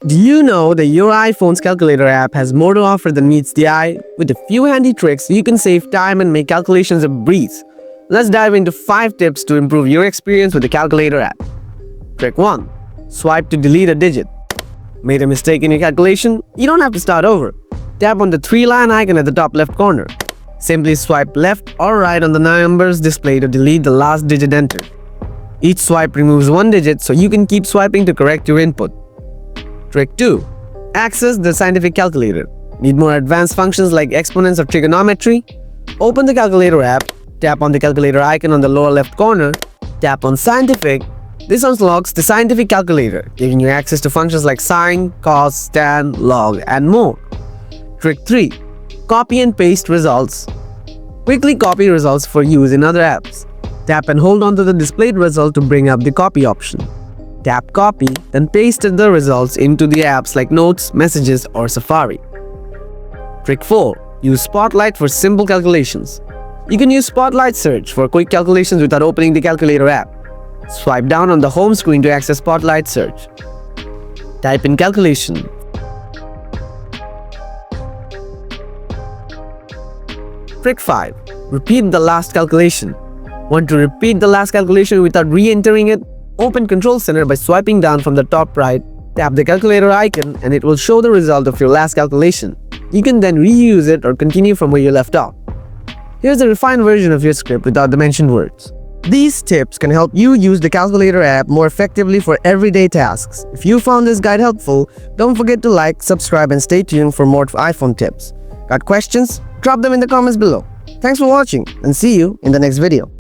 Do you know that your iPhone's calculator app has more to offer than meets the eye? With a few handy tricks, you can save time and make calculations a breeze. Let's dive into 5 tips to improve your experience with the calculator app. Trick 1. Swipe to delete a digit. Made a mistake in your calculation? You don't have to start over. Tap on the 3-line icon at the top left corner. Simply swipe left or right on the numbers displayed to delete the last digit entered. Each swipe removes one digit, so you can keep swiping to correct your input. Trick 2. Access the scientific calculator. Need more advanced functions like exponents or trigonometry? Open the calculator app, tap on the calculator icon on the lower left corner, tap on Scientific. This unlocks the scientific calculator, giving you access to functions like sine, cos, tan, log, and more. Trick 3. Copy and paste results. Quickly copy results for use in other apps. Tap and hold on to the displayed result to bring up the copy option. Tap copy, then paste the results into the apps like Notes, Messages, or Safari. Trick 4. Use Spotlight for simple calculations. You can use Spotlight Search for quick calculations without opening the calculator app. Swipe down on the home screen to access Spotlight Search. Type in calculation. Trick 5. Repeat the last calculation. Want to repeat the last calculation without re-entering it? Open Control Center by swiping down from the top right, tap the calculator icon, and it will show the result of your last calculation. You can then reuse it or continue from where you left off. Here's a refined version of your script without the mentioned words. These tips can help you use the calculator app more effectively for everyday tasks. If you found this guide helpful, don't forget to like, subscribe, and stay tuned for more iPhone tips. Got questions? Drop them in the comments below. Thanks for watching, and see you in the next video.